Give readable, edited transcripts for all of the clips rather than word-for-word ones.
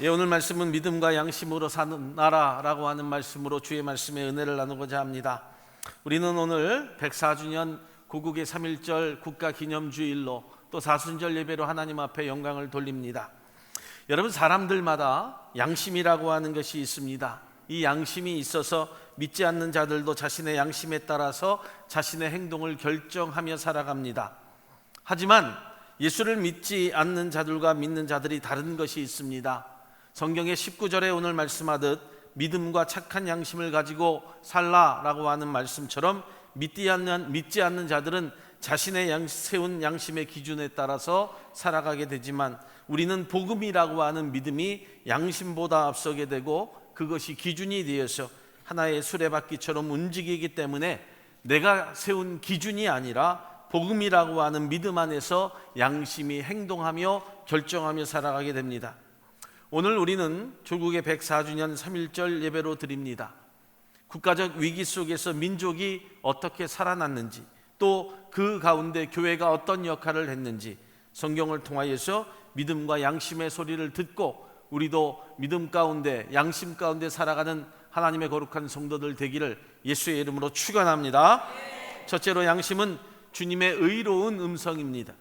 오늘 말씀은 믿음과 양심으로 사는 나라라고 하는 말씀으로 주의 말씀의 은혜를 나누고자 합니다. 우리는 오늘 104주년 고국의 3.1절 국가기념주일로 또 사순절 예배로 하나님 앞에 영광을 돌립니다. 여러분, 사람들마다 양심이라고 하는 것이 있습니다. 이 양심이 있어서 믿지 않는 자들도 자신의 양심에 따라서 자신의 행동을 결정하며 살아갑니다. 하지만 예수를 믿지 않는 자들과 믿는 자들이 다른 것이 있습니다. 성경의 19절에 오늘 말씀하듯 믿음과 착한 양심을 가지고 살라라고 하는 말씀처럼 믿지 않는 자들은 자신의 세운 양심의 기준에 따라서 살아가게 되지만, 우리는 복음이라고 하는 믿음이 양심보다 앞서게 되고 그것이 기준이 되어서 하나의 수레바퀴처럼 움직이기 때문에 내가 세운 기준이 아니라 복음이라고 하는 믿음 안에서 양심이 행동하며 결정하며 살아가게 됩니다. 오늘 우리는 조국의 104주년 3.1절 예배로 드립니다. 국가적 위기 속에서 민족이 어떻게 살아났는지, 또 그 가운데 교회가 어떤 역할을 했는지 성경을 통하여서 믿음과 양심의 소리를 듣고 우리도 믿음 가운데 양심 가운데 살아가는 하나님의 거룩한 성도들 되기를 예수의 이름으로 축원합니다. 첫째로, 양심은 주님의 의로운 음성입니다.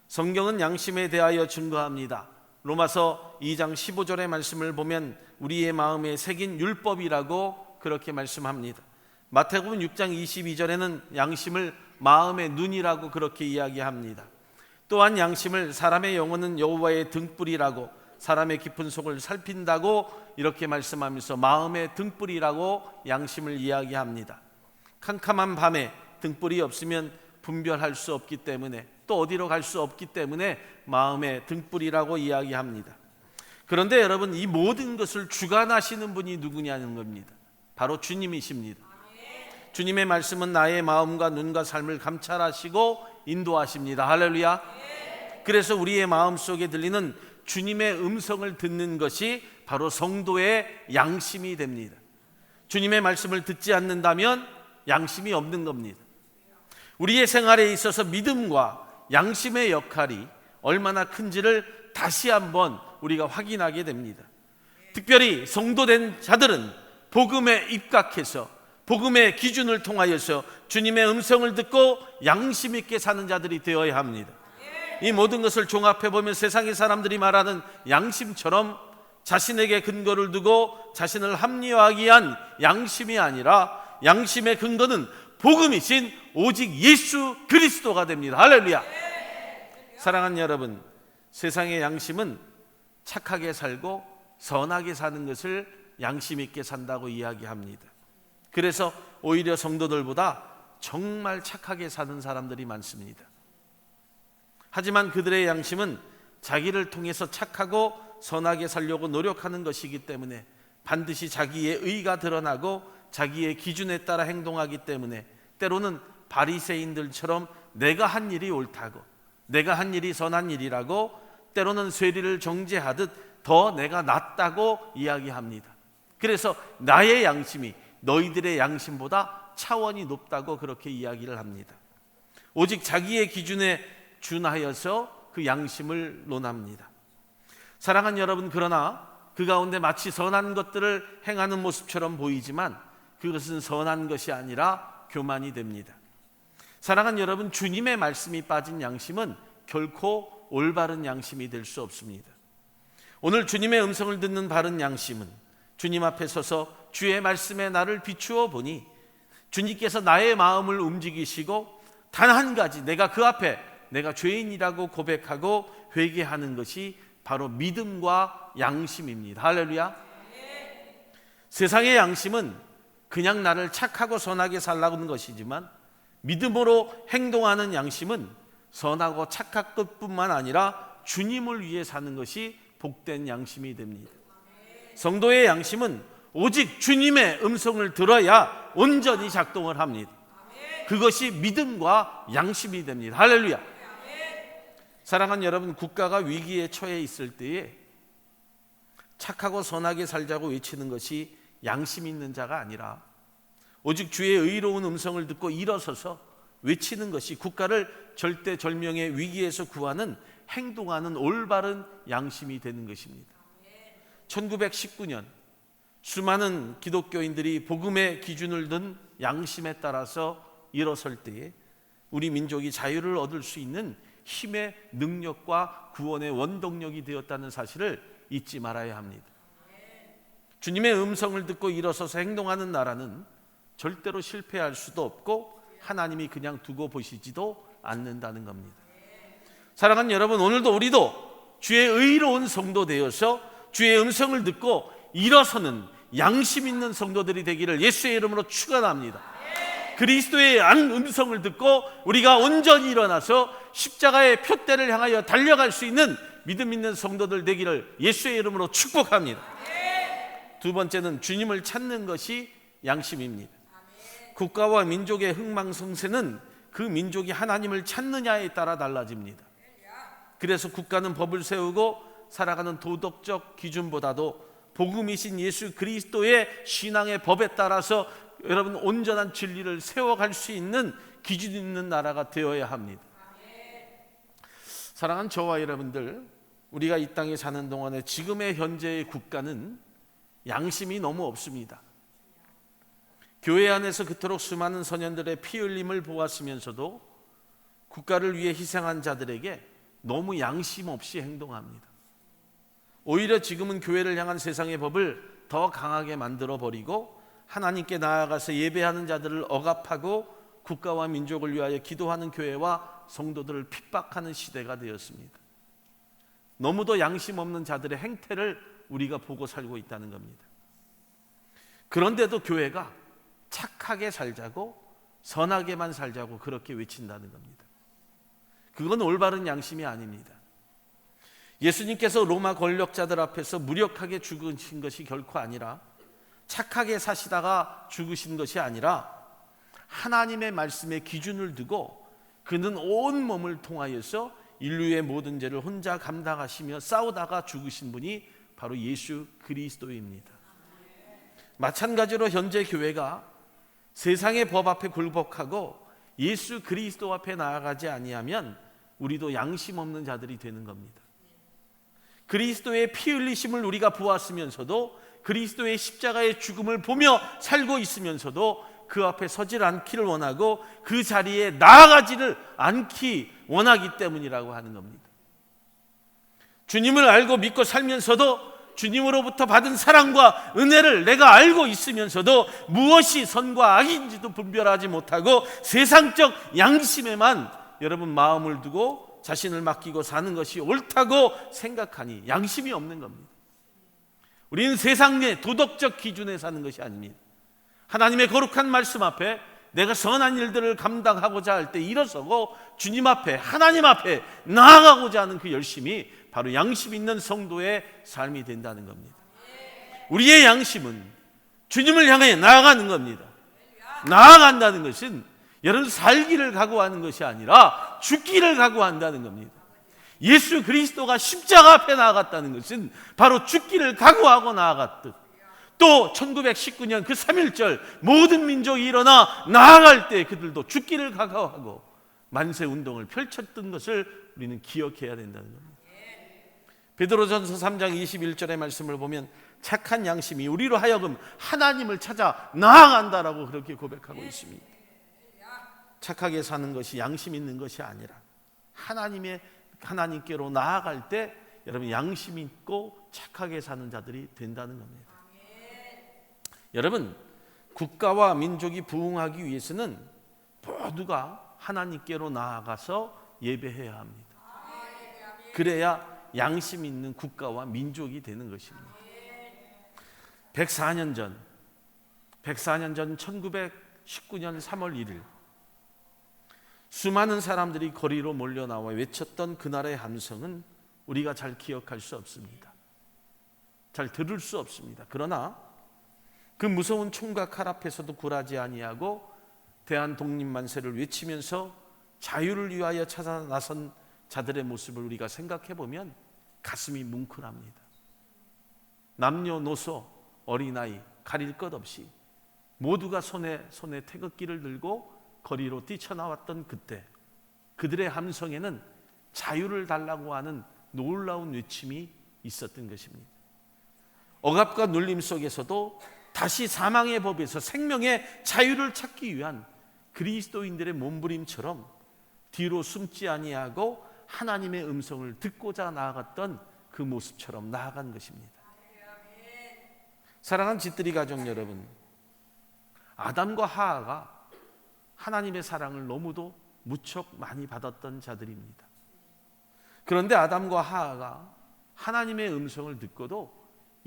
성경은 양심에 대하여 증거합니다. 로마서 2장 15절의 말씀을 보면 우리의 마음에 새긴 율법이라고 그렇게 말씀합니다. 마태복음 6장 22절에는 양심을 마음의 눈이라고 그렇게 이야기합니다. 또한 양심을 사람의 영혼은 여호와의 등불이라고, 사람의 깊은 속을 살핀다고 이렇게 말씀하면서 마음의 등불이라고 양심을 이야기합니다. 캄캄한 밤에 등불이 없으면 분별할 수 없기 때문에, 또 어디로 갈 수 없기 때문에 마음의 등불이라고 이야기합니다. 그런데 여러분, 이 모든 것을 주관하시는 분이 누구냐는 겁니다. 바로 주님이십니다. 주님의 말씀은 나의 마음과 눈과 삶을 감찰하시고 인도하십니다. 할렐루야. 그래서 우리의 마음속에 들리는 주님의 음성을 듣는 것이 바로 성도의 양심이 됩니다. 주님의 말씀을 듣지 않는다면 양심이 없는 겁니다. 우리의 생활에 있어서 믿음과 양심의 역할이 얼마나 큰지를 다시 한번 우리가 확인하게 됩니다. 특별히 성도된 자들은 복음에 입각해서 복음의 기준을 통하여서 주님의 음성을 듣고 양심 있게 사는 자들이 되어야 합니다. 이 모든 것을 종합해보면 세상의 사람들이 말하는 양심처럼 자신에게 근거를 두고 자신을 합리화하기 위한 양심이 아니라, 양심의 근거는 복음이신 오직 예수 그리스도가 됩니다. 할렐루야. 사랑하는 여러분, 세상의 양심은 착하게 살고 선하게 사는 것을 양심 있게 산다고 이야기합니다. 그래서 오히려 성도들보다 정말 착하게 사는 사람들이 많습니다. 하지만 그들의 양심은 자기를 통해서 착하고 선하게 살려고 노력하는 것이기 때문에 반드시 자기의 의가 드러나고 자기의 기준에 따라 행동하기 때문에 때로는 바리새인들처럼 내가 한 일이 옳다고, 내가 한 일이 선한 일이라고, 때로는 쇠리를 정죄하듯 더 내가 낫다고 이야기합니다. 그래서 나의 양심이 너희들의 양심보다 차원이 높다고 그렇게 이야기를 합니다. 오직 자기의 기준에 준하여서 그 양심을 논합니다. 사랑하는 여러분, 그러나 그 가운데 마치 선한 것들을 행하는 모습처럼 보이지만 그것은 선한 것이 아니라 교만이 됩니다. 사랑하는 여러분, 주님의 말씀이 빠진 양심은 결코 올바른 양심이 될 수 없습니다. 오늘 주님의 음성을 듣는 바른 양심은 주님 앞에 서서 주의 말씀에 나를 비추어 보니 주님께서 나의 마음을 움직이시고 단 한 가지, 내가 그 앞에 내가 죄인이라고 고백하고 회개하는 것이 바로 믿음과 양심입니다. 할렐루야. 세상의 양심은 그냥 나를 착하고 선하게 살라고 하는 것이지만, 믿음으로 행동하는 양심은 선하고 착한 것뿐만 아니라 주님을 위해 사는 것이 복된 양심이 됩니다. 성도의 양심은 오직 주님의 음성을 들어야 온전히 작동을 합니다. 그것이 믿음과 양심이 됩니다. 할렐루야. 사랑하는 여러분, 국가가 위기에 처해 있을 때에 착하고 선하게 살자고 외치는 것이 양심 있는 자가 아니라 오직 주의 의로운 음성을 듣고 일어서서 외치는 것이 국가를 절대절명의 위기에서 구하는, 행동하는 올바른 양심이 되는 것입니다. 1919년 수많은 기독교인들이 복음의 기준을 든 양심에 따라서 일어설 때에 우리 민족이 자유를 얻을 수 있는 힘의 능력과 구원의 원동력이 되었다는 사실을 잊지 말아야 합니다. 주님의 음성을 듣고 일어서서 행동하는 나라는 절대로 실패할 수도 없고 하나님이 그냥 두고 보시지도 않는다는 겁니다. 사랑하는 여러분, 오늘도 우리도 주의 의로운 성도 되어서 주의 음성을 듣고 일어서는 양심 있는 성도들이 되기를 예수의 이름으로 축원합니다. 그리스도의 음성을 듣고 우리가 온전히 일어나서 십자가의 표대를 향하여 달려갈 수 있는 믿음 있는 성도들 되기를 예수의 이름으로 축복합니다. 두 번째는 주님을 찾는 것이 양심입니다. 국가와 민족의 흥망성쇠는 그 민족이 하나님을 찾느냐에 따라 달라집니다. 그래서 국가는 법을 세우고 살아가는 도덕적 기준보다도 복음이신 예수 그리스도의 신앙의 법에 따라서 여러분 온전한 진리를 세워갈 수 있는 기준 있는 나라가 되어야 합니다. 사랑하는 저와 여러분들, 우리가 이 땅에 사는 동안에 지금의 현재의 국가는 양심이 너무 없습니다. 교회 안에서 그토록 수많은 선현들의 피 흘림을 보았으면서도 국가를 위해 희생한 자들에게 너무 양심 없이 행동합니다. 오히려 지금은 교회를 향한 세상의 법을 더 강하게 만들어 버리고 하나님께 나아가서 예배하는 자들을 억압하고 국가와 민족을 위하여 기도하는 교회와 성도들을 핍박하는 시대가 되었습니다. 너무도 양심 없는 자들의 행태를 우리가 보고 살고 있다는 겁니다. 그런데도 교회가 착하게 살자고 선하게만 살자고 그렇게 외친다는 겁니다. 그건 올바른 양심이 아닙니다. 예수님께서 로마 권력자들 앞에서 무력하게 죽으신 것이 결코 아니라 착하게 사시다가 죽으신 것이 아니라 하나님의 말씀에 기준을 두고 그는 온 몸을 통하여서 인류의 모든 죄를 혼자 감당하시며 싸우다가 죽으신 분이 바로 예수 그리스도입니다. 마찬가지로 현재 교회가 세상의 법 앞에 굴복하고 예수 그리스도 앞에 나아가지 아니하면 우리도 양심 없는 자들이 되는 겁니다. 그리스도의 피 흘리심을 우리가 보았으면서도 그리스도의 십자가의 죽음을 보며 살고 있으면서도 그 앞에 서질 않기를 원하고 그 자리에 나아가지를 않기 원하기 때문이라고 하는 겁니다. 주님을 알고 믿고 살면서도 주님으로부터 받은 사랑과 은혜를 내가 알고 있으면서도 무엇이 선과 악인지도 분별하지 못하고 세상적 양심에만 여러분 마음을 두고 자신을 맡기고 사는 것이 옳다고 생각하니 양심이 없는 겁니다. 우리는 세상의 도덕적 기준에 사는 것이 아닙니다. 하나님의 거룩한 말씀 앞에 내가 선한 일들을 감당하고자 할 때 일어서고 주님 앞에 하나님 앞에 나아가고자 하는 그 열심이 바로 양심 있는 성도의 삶이 된다는 겁니다. 우리의 양심은 주님을 향해 나아가는 겁니다. 나아간다는 것은 여러분 살기를 각오하는 것이 아니라 죽기를 각오한다는 겁니다. 예수 그리스도가 십자가 앞에 나아갔다는 것은 바로 죽기를 각오하고 나아갔듯 또 1919년 그 3.1절 모든 민족이 일어나 나아갈 때 그들도 죽기를 각오하고 만세운동을 펼쳤던 것을 우리는 기억해야 된다는 겁니다. 베드로전서 3장 21절의 말씀을 보면 착한 양심이 우리로 하여금 하나님을 찾아 나아간다라고 그렇게 고백하고 있습니다. 착하게 사는 것이 양심 있는 것이 아니라 하나님께로 나아갈 때 여러분 양심 있고 착하게 사는 자들이 된다는 겁니다. 여러분 국가와 민족이 부흥하기 위해서는 모두가 하나님께로 나아가서 예배해야 합니다. 그래야 양심 있는 국가와 민족이 되는 것입니다. 104년 전 1919년 3월 1일 수많은 사람들이 거리로 몰려 나와 외쳤던 그날의 함성은 우리가 잘 기억할 수 없습니다. 잘 들을 수 없습니다. 그러나 그 무서운 총과 칼 앞에서도 굴하지 아니하고 대한 독립만세를 외치면서 자유를 위하여 찾아 나선 자들의 모습을 우리가 생각해 보면 가슴이 뭉클합니다. 남녀노소 어린아이 가릴 것 없이 모두가 손에 태극기를 들고 거리로 뛰쳐나왔던 그때 그들의 함성에는 자유를 달라고 하는 놀라운 외침이 있었던 것입니다. 억압과 눌림 속에서도 다시 사망의 법에서 생명의 자유를 찾기 위한 그리스도인들의 몸부림처럼 뒤로 숨지 아니하고 하나님의 음성을 듣고자 나아갔던 그 모습처럼 나아간 것입니다. 사랑하는 집들이 가족 여러분, 아담과 하하가 하나님의 사랑을 너무도 무척 많이 받았던 자들입니다. 그런데 아담과 하하가 하나님의 음성을 듣고도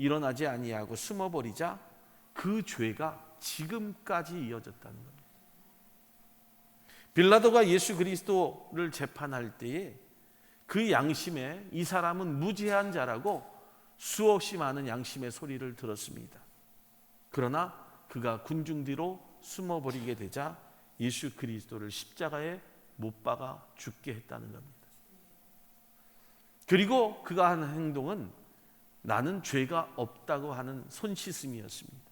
일어나지 아니하고 숨어버리자 그 죄가 지금까지 이어졌다는 겁니다. 빌라도가 예수 그리스도를 재판할 때에 그 양심에 이 사람은 무죄한 자라고 수없이 많은 양심의 소리를 들었습니다. 그러나 그가 군중 뒤로 숨어버리게 되자 예수 그리스도를 십자가에 못 박아 죽게 했다는 겁니다. 그리고 그가 한 행동은 나는 죄가 없다고 하는 손씻음이었습니다.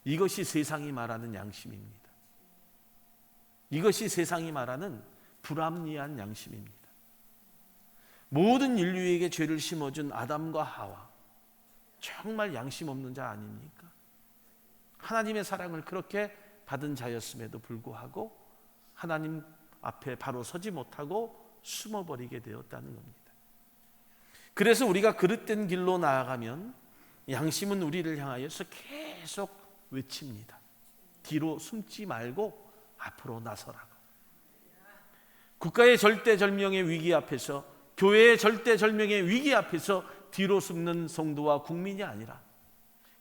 이것이 세상이 말하는 양심입니다. 이것이 세상이 말하는 불합리한 양심입니다. 모든 인류에게 죄를 심어준 아담과 하와, 정말 양심 없는 자 아닙니까? 하나님의 사랑을 그렇게 받은 자였음에도 불구하고 하나님 앞에 바로 서지 못하고 숨어버리게 되었다는 겁니다. 그래서 우리가 그릇된 길로 나아가면 양심은 우리를 향하여서 계속 외칩니다. 뒤로 숨지 말고 앞으로 나서라고. 국가의 절대절명의 위기 앞에서, 교회의 절대절명의 위기 앞에서 뒤로 숨는 성도와 국민이 아니라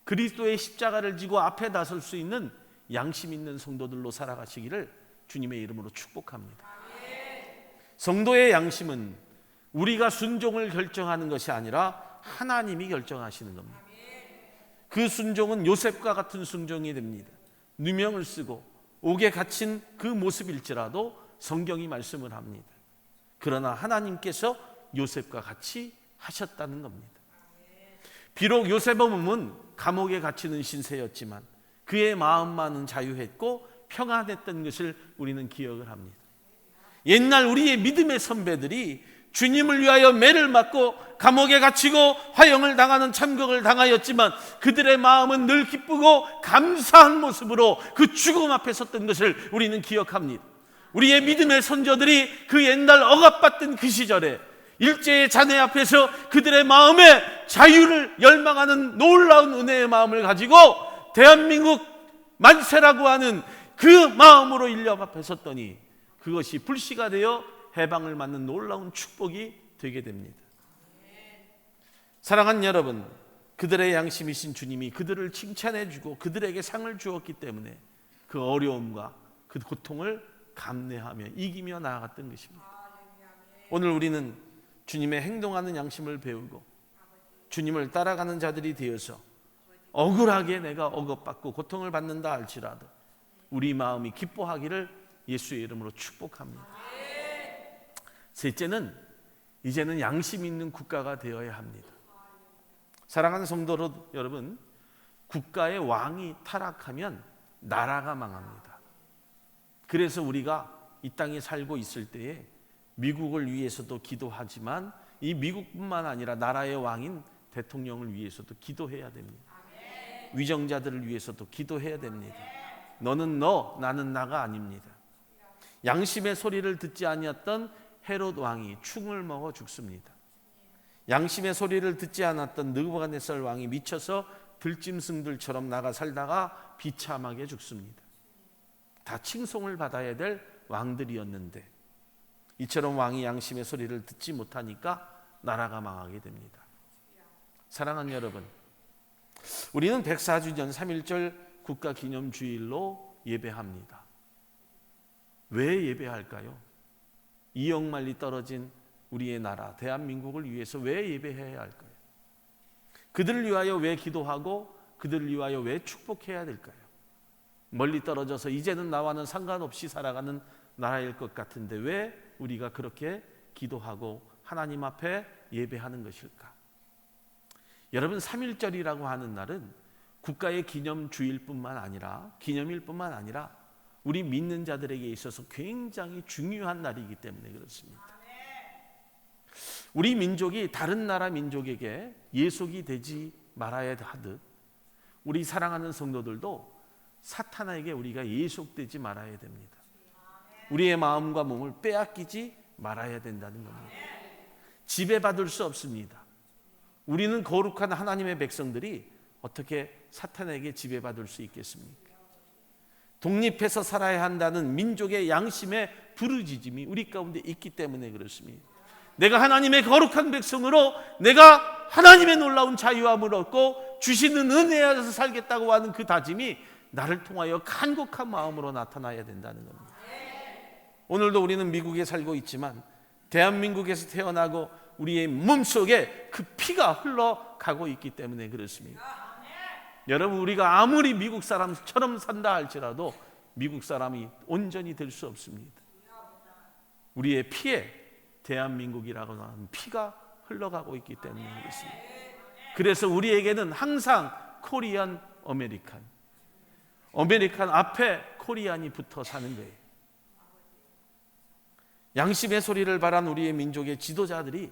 그리스도의 십자가를 지고 앞에 나설 수 있는 양심 있는 성도들로 살아가시기를 주님의 이름으로 축복합니다. 성도의 양심은 우리가 순종을 결정하는 것이 아니라 하나님이 결정하시는 겁니다. 그 순종은 요셉과 같은 순종이 됩니다. 누명을 쓰고 옥에 갇힌 그 모습일지라도 성경이 말씀을 합니다. 그러나 하나님께서 요셉과 같이 하셨다는 겁니다. 비록 요셉의 몸은 감옥에 갇히는 신세였지만 그의 마음만은 자유했고 평안했던 것을 우리는 기억을 합니다. 옛날 우리의 믿음의 선배들이 주님을 위하여 매를 맞고 감옥에 갇히고 화형을 당하는 참극을 당하였지만 그들의 마음은 늘 기쁘고 감사한 모습으로 그 죽음 앞에 섰던 것을 우리는 기억합니다. 우리의 믿음의 선조들이 그 옛날 억압받던 그 시절에 일제의 잔해 앞에서 그들의 마음에 자유를 열망하는 놀라운 은혜의 마음을 가지고 대한민국 만세라고 하는 그 마음으로 인류 앞에 섰더니 그것이 불씨가 되어 해방을 맞는 놀라운 축복이 되게 됩니다. 사랑하는 여러분, 그들의 양심이신 주님이 그들을 칭찬해 주고 그들에게 상을 주었기 때문에 그 어려움과 그 고통을 감내하며 이기며 나아갔던 것입니다. 오늘 우리는 주님의 행동하는 양심을 배우고 주님을 따라가는 자들이 되어서 억울하게 내가 억압받고 고통을 받는다 할지라도 우리 마음이 기뻐하기를 예수의 이름으로 축복합니다. 셋째는 이제는 양심 있는 국가가 되어야 합니다. 사랑하는 성도 여러분, 국가의 왕이 타락하면 나라가 망합니다. 그래서 우리가 이 땅에 살고 있을 때에 미국을 위해서도 기도하지만 이 미국뿐만 아니라 나라의 왕인 대통령을 위해서도 기도해야 됩니다. 위정자들을 위해서도 기도해야 됩니다. 너는 너, 나는 나가 아닙니다. 양심의 소리를 듣지 아니었던 헤롯 왕이 충을 먹어 죽습니다. 양심의 소리를 듣지 않았던 느부갓네살 왕이 미쳐서 들짐승들처럼 나가 살다가 비참하게 죽습니다. 다 칭송을 받아야 될 왕들이었는데 이처럼 왕이 양심의 소리를 듣지 못하니까 나라가 망하게 됩니다. 사랑하는 여러분, 우리는 104주년 3.1절 국가기념주일로 예배합니다. 왜 예배할까요? 이역만리 떨어진 우리의 나라 대한민국을 위해서 왜 예배해야 할까요? 그들을 위하여 왜 기도하고 그들을 위하여 왜 축복해야 될까요? 멀리 떨어져서 이제는 나와는 상관없이 살아가는 나라일 것 같은데 왜 우리가 그렇게 기도하고 하나님 앞에 예배하는 것일까? 여러분, 3.1절이라고 하는 날은 국가의 기념주일뿐만 아니라 기념일뿐만 아니라 우리 믿는 자들에게 있어서 굉장히 중요한 날이기 때문에 그렇습니다. 우리 민족이 다른 나라 민족에게 예속이 되지 말아야 하듯 우리 사랑하는 성도들도 사탄에게 우리가 예속되지 말아야 됩니다. 우리의 마음과 몸을 빼앗기지 말아야 된다는 겁니다. 지배받을 수 없습니다. 우리는 거룩한 하나님의 백성들이 어떻게 사탄에게 지배받을 수 있겠습니까? 독립해서 살아야 한다는 민족의 양심의 부르짖음이 우리 가운데 있기 때문에 그렇습니다. 내가 하나님의 거룩한 백성으로 내가 하나님의 놀라운 자유함을 얻고 주시는 은혜에 안에서 살겠다고 하는 그 다짐이 나를 통하여 간곡한 마음으로 나타나야 된다는 겁니다. 오늘도 우리는 미국에 살고 있지만 대한민국에서 태어나고 우리의 몸속에 그 피가 흘러가고 있기 때문에 그렇습니다. 여러분, 우리가 아무리 미국 사람처럼 산다 할지라도 미국 사람이 온전히 될 수 없습니다. 우리의 피에 대한민국이라고 하는 피가 흘러가고 있기 때문에 그렇습니다. 그래서 우리에게는 항상 코리안 아메리칸 앞에 코리안이 붙어 사는 거예요. 양심의 소리를 바란 우리의 민족의 지도자들이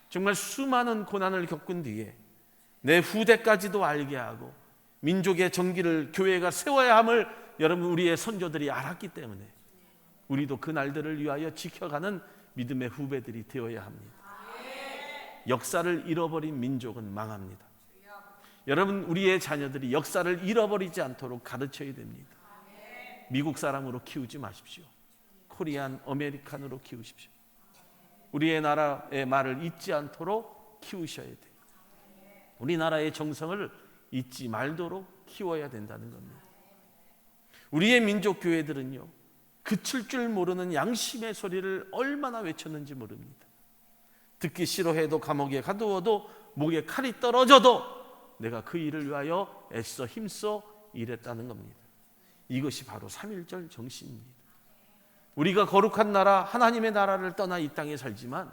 정말 수많은 고난을 겪은 뒤에 내 후대까지도 알게 하고 민족의 정기를 교회가 세워야 함을 여러분 우리의 선조들이 알았기 때문에 우리도 그 날들을 위하여 지켜가는 믿음의 후배들이 되어야 합니다. 역사를 잃어버린 민족은 망합니다. 여러분, 우리의 자녀들이 역사를 잃어버리지 않도록 가르쳐야 됩니다. 미국 사람으로 키우지 마십시오. 코리안 아메리칸으로 키우십시오. 우리의 나라의 말을 잊지 않도록 키우셔야 돼요. 우리나라의 정성을 잊지 말도록 키워야 된다는 겁니다. 우리의 민족 교회들은요, 그칠 줄 모르는 양심의 소리를 얼마나 외쳤는지 모릅니다. 듣기 싫어해도 감옥에 가두어도 목에 칼이 떨어져도 내가 그 일을 위하여 애써 힘써 일했다는 겁니다. 이것이 바로 3.1절 정신입니다. 우리가 거룩한 나라 하나님의 나라를 떠나 이 땅에 살지만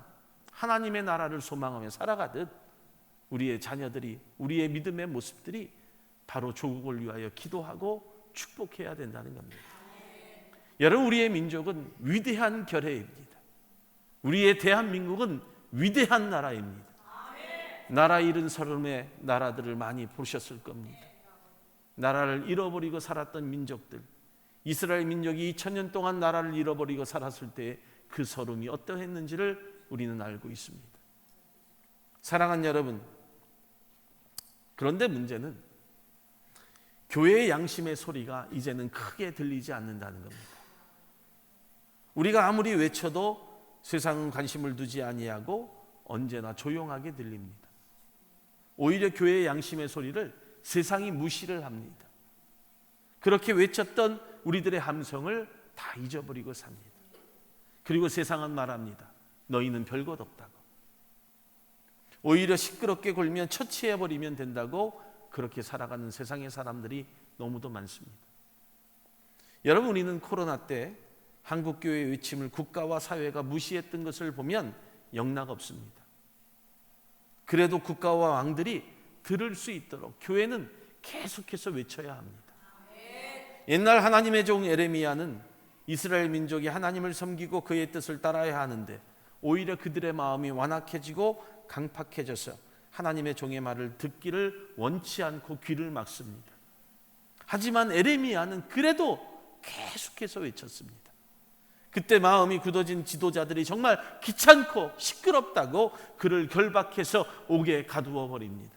하나님의 나라를 소망하며 살아가듯 우리의 자녀들이, 우리의 믿음의 모습들이 바로 조국을 위하여 기도하고 축복해야 된다는 겁니다. 여러분, 우리의 민족은 위대한 결의입니다. 우리의 대한민국은 위대한 나라입니다. 나라 잃은 서름의 나라들을 많이 보셨을 겁니다. 나라를 잃어버리고 살았던 민족들, 이스라엘 민족이 2000년 동안 나라를 잃어버리고 살았을 때 그 서름이 어떠했는지를 우리는 알고 있습니다. 사랑하는 여러분, 그런데 문제는 교회의 양심의 소리가 이제는 크게 들리지 않는다는 겁니다. 우리가 아무리 외쳐도 세상은 관심을 두지 아니하고 언제나 조용하게 들립니다. 오히려 교회의 양심의 소리를 세상이 무시를 합니다. 그렇게 외쳤던 우리들의 함성을 다 잊어버리고 삽니다. 그리고 세상은 말합니다. 너희는 별것 없다고. 오히려 시끄럽게 굴면 처치해버리면 된다고 그렇게 살아가는 세상의 사람들이 너무도 많습니다. 여러분, 우리는 코로나 때 한국교회의 외침을 국가와 사회가 무시했던 것을 보면 영락 없습니다. 그래도 국가와 왕들이 들을 수 있도록 교회는 계속해서 외쳐야 합니다. 옛날 하나님의 종 에레미야는 이스라엘 민족이 하나님을 섬기고 그의 뜻을 따라야 하는데 오히려 그들의 마음이 완악해지고 강팍해져서 하나님의 종의 말을 듣기를 원치 않고 귀를 막습니다. 하지만 에레미야는 그래도 계속해서 외쳤습니다. 그때 마음이 굳어진 지도자들이 정말 귀찮고 시끄럽다고 그를 결박해서 옥에 가두어 버립니다.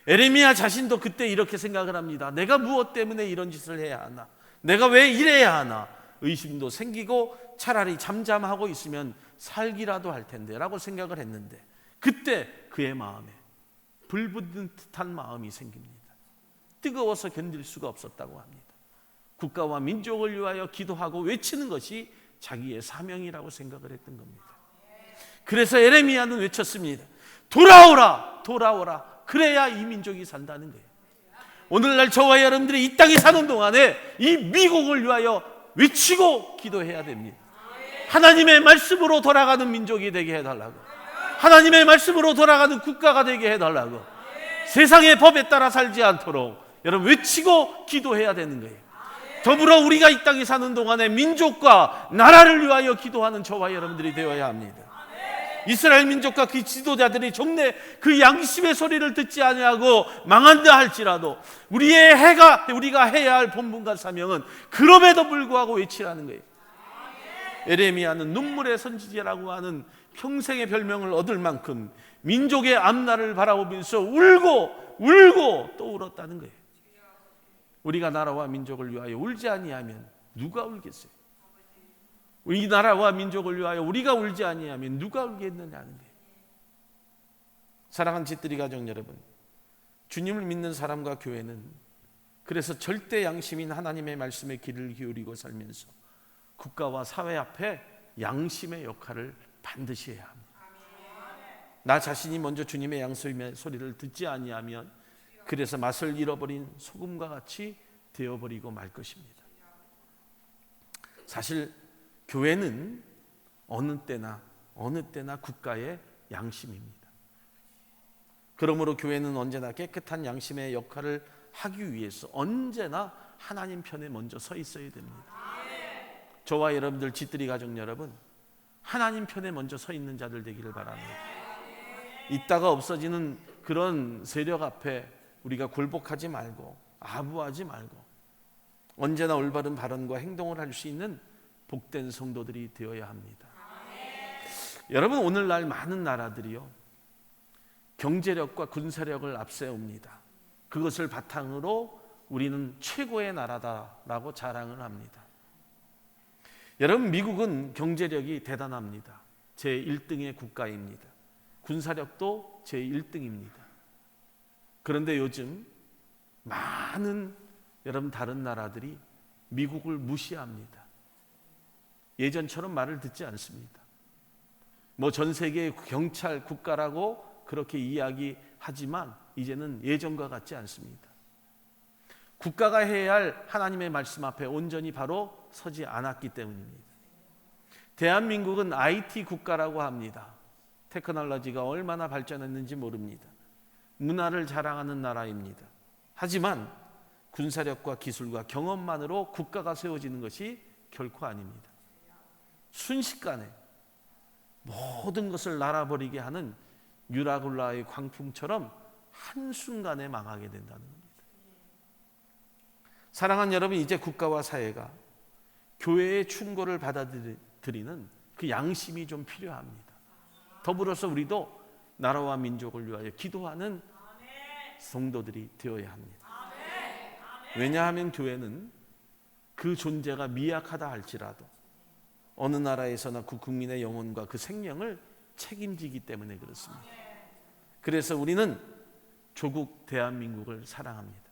에레미야 자신도 그때 이렇게 생각을 합니다. 내가 무엇 때문에 이런 짓을 해야 하나? 내가 왜 이래야 하나? 의심도 생기고 차라리 잠잠하고 있으면 살기라도 할 텐데 라고 생각을 했는데 그때 그의 마음에 불붙는 듯한 마음이 생깁니다. 뜨거워서 견딜 수가 없었다고 합니다. 국가와 민족을 위하여 기도하고 외치는 것이 자기의 사명이라고 생각을 했던 겁니다. 그래서 에레미야는 외쳤습니다. 돌아오라, 돌아오라. 그래야 이 민족이 산다는 거예요. 오늘날 저와 여러분들이 이 땅에 사는 동안에 이 미국을 위하여 외치고 기도해야 됩니다. 하나님의 말씀으로 돌아가는 민족이 되게 해달라고, 하나님의 말씀으로 돌아가는 국가가 되게 해달라고, 세상의 법에 따라 살지 않도록 여러분 외치고 기도해야 되는 거예요. 더불어 우리가 이 땅에 사는 동안에 민족과 나라를 위하여 기도하는 저와 여러분들이 되어야 합니다. 이스라엘 민족과 그 지도자들이 종래 그 양심의 소리를 듣지 아니하고 망한다 할지라도 우리가 해야 할 본분과 사명은 그럼에도 불구하고 외치라는 거예요. 에레미야는 눈물의 선지자라고 하는 평생의 별명을 얻을 만큼 민족의 앞날을 바라보면서 울고 또 울었다는 거예요. 우리가 나라와 민족을 위하여 울지 아니하면 누가 울겠어요? 우리 나라와 민족을 위하여 우리가 울지 아니하면 누가 울겠느냐는 거예요. 사랑하는 집들이 가족 여러분, 주님을 믿는 사람과 교회는 그래서 절대 양심인 하나님의 말씀에 귀를 기울이고 살면서 국가와 사회 앞에 양심의 역할을 반드시 해야 합니다. 나 자신이 먼저 주님의 양심의 소리를 듣지 아니하면 그래서 맛을 잃어버린 소금과 같이 되어버리고 말 것입니다. 사실 교회는 어느 때나 국가의 양심입니다. 그러므로 교회는 언제나 깨끗한 양심의 역할을 하기 위해서 언제나 하나님 편에 먼저 서 있어야 됩니다. 저와 여러분들 집들이 가족 여러분, 하나님 편에 먼저 서 있는 자들 되기를 바랍니다. 있다가 없어지는 그런 세력 앞에 우리가 굴복하지 말고 아부하지 말고 언제나 올바른 발언과 행동을 할 수 있는 복된 성도들이 되어야 합니다. 여러분, 오늘날 많은 나라들이요 경제력과 군사력을 앞세웁니다. 그것을 바탕으로 우리는 최고의 나라다라고 자랑을 합니다. 여러분, 미국은 경제력이 대단합니다. 제1등의 국가입니다. 군사력도 제1등입니다. 그런데 요즘 많은 여러분 다른 나라들이 미국을 무시합니다. 예전처럼 말을 듣지 않습니다. 전 세계의 경찰 국가라고 그렇게 이야기하지만 이제는 예전과 같지 않습니다. 국가가 해야 할 하나님의 말씀 앞에 온전히 바로 서지 않았기 때문입니다. 대한민국은 IT 국가라고 합니다. 테크놀로지가 얼마나 발전했는지 모릅니다. 문화를 자랑하는 나라입니다. 하지만 군사력과 기술과 경험만으로 국가가 세워지는 것이 결코 아닙니다. 순식간에 모든 것을 날아버리게 하는 유라굴라의 광풍처럼 한순간에 망하게 된다는 겁니다. 사랑하는 여러분, 이제 국가와 사회가 교회의 충고를 받아들이는 그 양심이 좀 필요합니다. 더불어서 우리도 나라와 민족을 위하여 기도하는 성도들이 되어야 합니다. 왜냐하면 교회는 그 존재가 미약하다 할지라도 어느 나라에서나 그 국민의 영혼과 그 생명을 책임지기 때문에 그렇습니다. 그래서 우리는 조국 대한민국을 사랑합니다.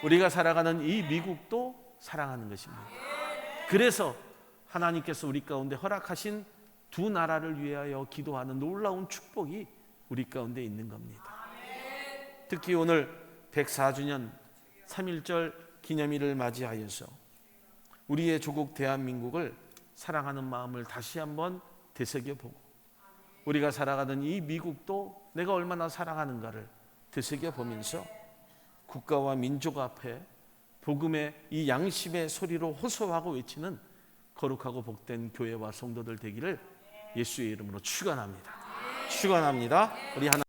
우리가 살아가는 이 미국도 사랑하는 것입니다. 그래서 하나님께서 우리 가운데 허락하신 두 나라를 위하여 기도하는 놀라운 축복이 우리 가운데 있는 겁니다. 특히 오늘 104주년 3.1절 기념일을 맞이하여서 우리의 조국 대한민국을 사랑하는 마음을 다시 한번 되새겨보고 우리가 살아가는 이 미국도 내가 얼마나 사랑하는가를 되새겨보면서 국가와 민족 앞에 복음의 이 양심의 소리로 호소하고 외치는 거룩하고 복된 교회와 성도들 되기를 예수의 이름으로 축원합니다. 우리 하나